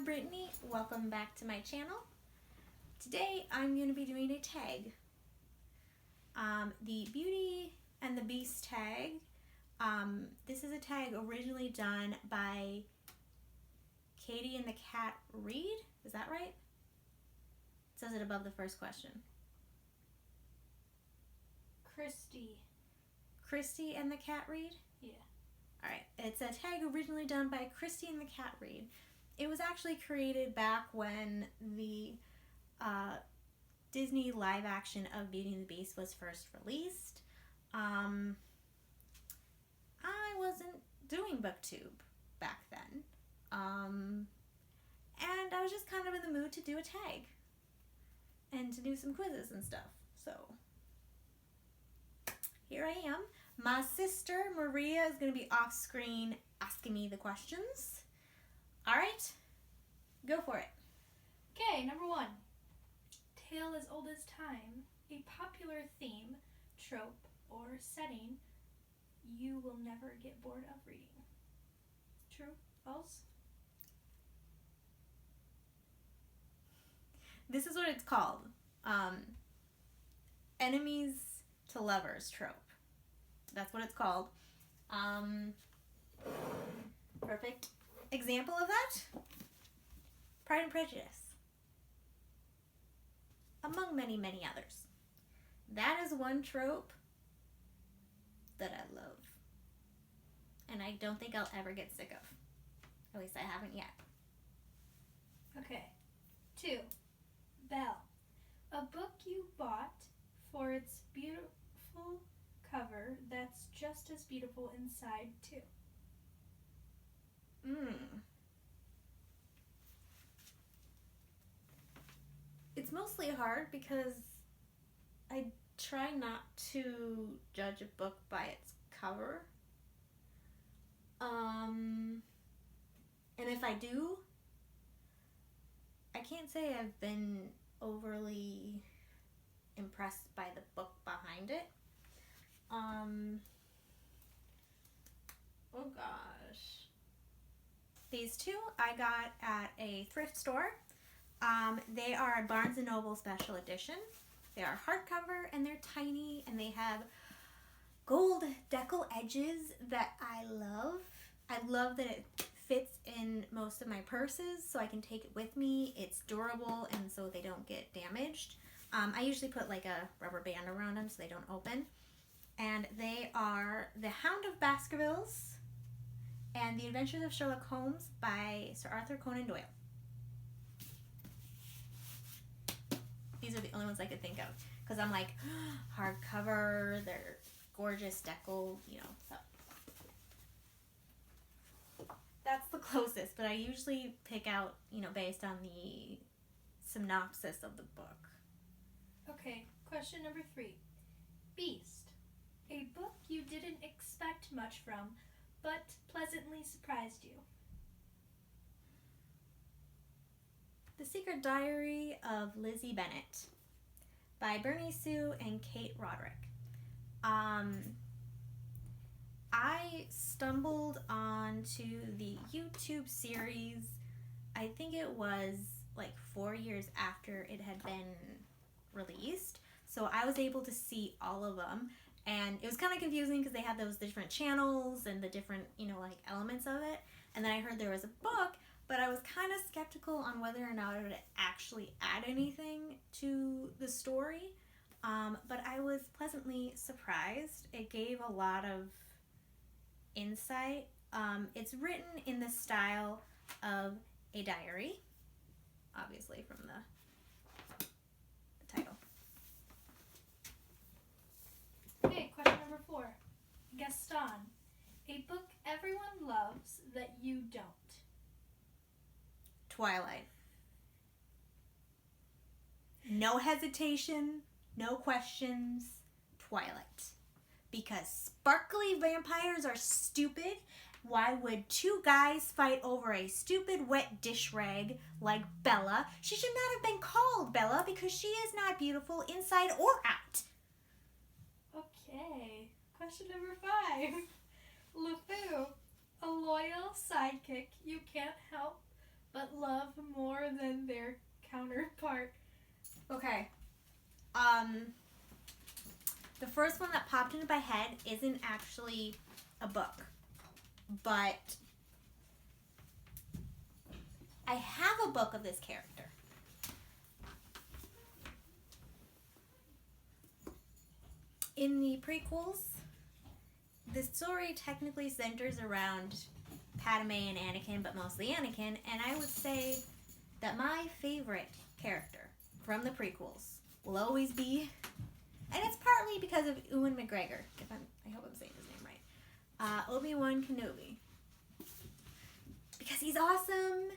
Brittany. Welcome back to my channel. Today I'm going to be doing a tag. The Beauty and the Beast tag. This is a tag originally done by Katie and the Cat Reed. Is that right? It says it above the first question. Christy and the Cat Reed? Yeah. Alright, it's a tag originally done by Christy and the Cat Reed. It was actually created back when the Disney live action of Beauty and the Beast was first released. I wasn't doing BookTube back then. And I was just kind of in the mood to do a tag. And to do some quizzes and stuff. So, here I am. My sister, Maria, is going to be off screen asking me the questions. Alright, go for it. Okay, number 1. Tale as old as time. A popular theme, trope, or setting you will never get bored of reading. True? False? This is what it's called. Enemies to lovers trope. That's what it's called. Perfect example of that? Pride and Prejudice. Among many, many others. That is one trope that I love. And I don't think I'll ever get sick of. At least I haven't yet. Okay. 2. Belle. A book you bought for its beautiful cover that's just as beautiful inside too. It's mostly hard because I try not to judge a book by its cover. And if I do, I can't say I've been overly impressed by the book behind it. Oh gosh. These two I got at a thrift store. They are a Barnes & Noble special edition. They are hardcover and they're tiny and they have gold decal edges that I love. I love that it fits in most of my purses so I can take it with me. It's durable and so they don't get damaged. I usually put like a rubber band around them so they don't open. And they are The Hound of Baskervilles and The Adventures of Sherlock Holmes by Sir Arthur Conan Doyle. These are the only ones I could think of because I'm like, hardcover, they're gorgeous decal, so. That's the closest, but I usually pick out, based on the synopsis of the book. Okay, question number 3. Beast. A book you didn't expect much from, but pleasantly surprised you. The Secret Diary of Lizzie Bennet by Bernie Sue and Kate Roderick. I stumbled onto the YouTube series, I think it was like 4 years after it had been released. So I was able to see all of them. And it was kind of confusing because they had those different channels and the different, elements of it. And then I heard there was a book, but I was kind of skeptical on whether or not it would actually add anything to the story. But I was pleasantly surprised. It gave a lot of insight. It's written in the style of a diary, obviously from the title. Okay, question number 4. Gaston. A book everyone loves that you don't. Twilight. No hesitation, no questions, Twilight. Because sparkly vampires are stupid. Why would 2 guys fight over a stupid wet dish rag like Bella? She should not have been called Bella because she is not beautiful inside or out. Okay, question number 5. LeFou. A loyal sidekick you can't help but love. love more than their counterpart? Okay. The first one that popped into my head isn't actually a book, but I have a book of this character. In the prequels, the story technically centers around Padme and Anakin, but mostly Anakin, and I would say that my favorite character from the prequels will always be, and it's partly because of Ewan McGregor, I hope I'm saying his name right, Obi-Wan Kenobi. Because he's awesome.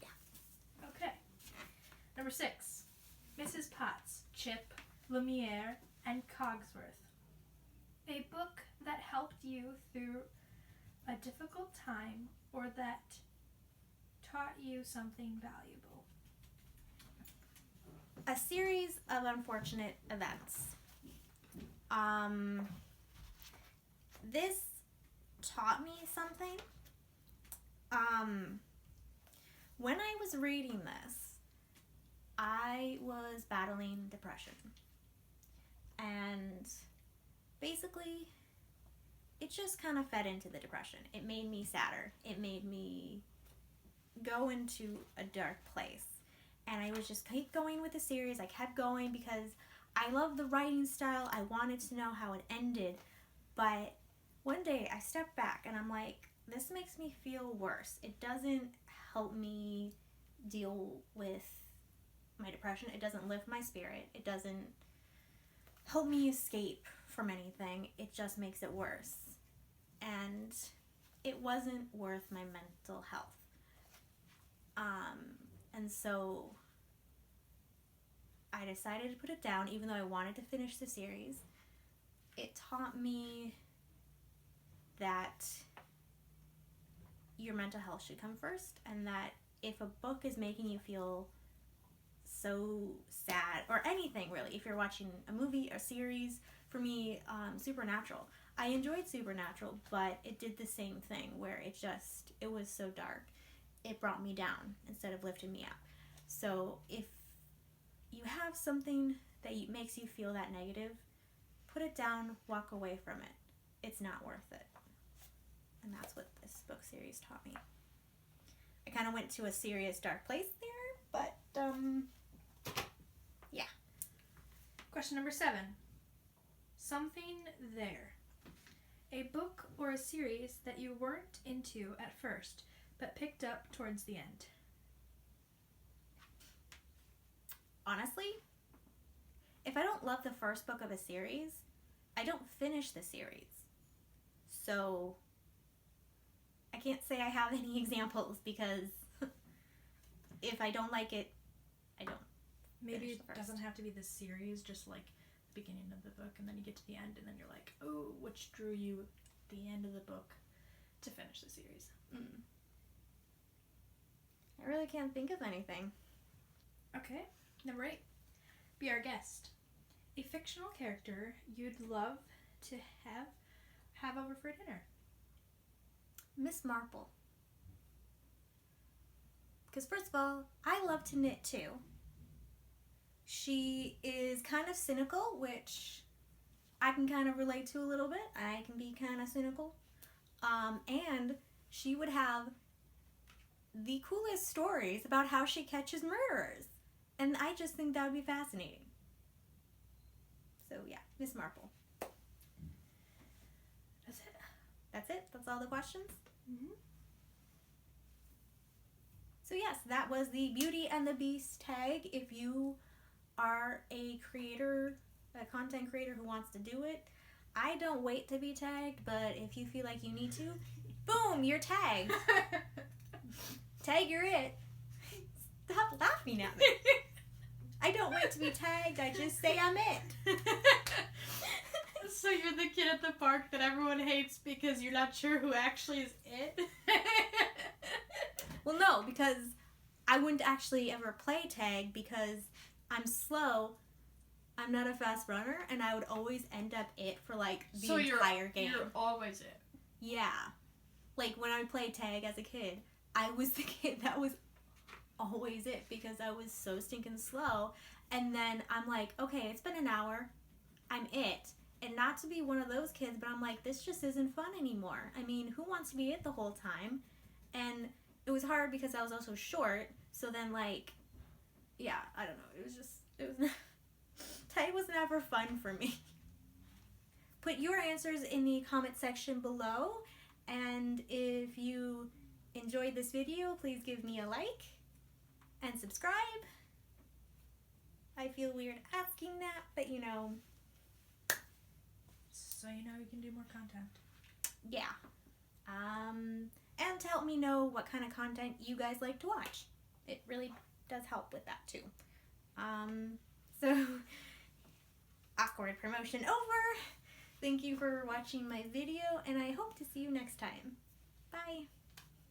Yeah. Okay. Number 6. Mrs. Potts, Chip, Lumiere, and Cogsworth. A book that helped you through a difficult time or that taught you something valuable. A series of unfortunate events. This taught me something. When I was reading this, I was battling depression. And basically, it just kind of fed into the depression. It made me sadder. It made me go into a dark place. And I was just keep going with the series. I kept going because I love the writing style. I wanted to know how it ended. But one day I stepped back and I'm like, this makes me feel worse. It doesn't help me deal with my depression. It doesn't lift my spirit. It doesn't help me escape from anything. It just makes it worse. And it wasn't worth my mental health. And so I decided to put it down, even though I wanted to finish the series. It taught me that your mental health should come first, and that if a book is making you feel so sad, or anything really, if you're watching a movie or series, for me, Supernatural. I enjoyed Supernatural, but it did the same thing where it was so dark. It brought me down instead of lifting me up. So if you have something that makes you feel that negative, put it down, walk away from it. It's not worth it. And that's what this book series taught me. I kind of went to a serious dark place there, but yeah. Question number 7. Something there. A book or a series that you weren't into at first, but picked up towards the end. Honestly, if I don't love the first book of a series, I don't finish the series. So I can't say I have any examples because if I don't like it, I don't. Maybe it doesn't have to be the series, just like the beginning of the book, and then you get to the end, and then you're like, oh, which drew you at the end of the book to finish the series? I really can't think of anything. Okay, number 8. Be our guest. A fictional character you'd love to have over for dinner. Miss Marple. Because first of all, I love to knit too. She is kind of cynical, which I can kind of relate to a little bit. I can be kind of cynical. And she would have the coolest stories about how she catches murderers. And I just think that would be fascinating. So yeah, Miss Marple. That's it. That's it? That's all the questions? Mm-hmm. So yes, that was the Beauty and the Beast tag. If you are a creator, a content creator who wants to do it, I don't wait to be tagged, but if you feel like you need to, boom, you're tagged. Tag, you're it. Stop laughing at me. I don't wait to be tagged, I just say I'm it. So you're the kid at the park that everyone hates because you're not sure who actually is it? Well, no, because I wouldn't actually ever play tag because I'm slow, I'm not a fast runner, and I would always end up it for like the entire game. You're always it. Yeah. Like when I played tag as a kid, I was the kid that was always it because I was so stinking slow. And then I'm like, okay, it's been an hour. I'm it. And not to be one of those kids, but I'm like, this just isn't fun anymore. I mean, who wants to be it the whole time? And it was hard because I was also short. So then, like, yeah, I don't know. It was tight was never fun for me. Put your answers in the comment section below. And if you enjoyed this video, please give me a like and subscribe. I feel weird asking that, but you know. So you know you can do more content. Yeah. And to help me know what kind of content you guys like to watch. It really does help with that too. So, awkward promotion over. Thank you for watching my video, and I hope to see you next time. Bye.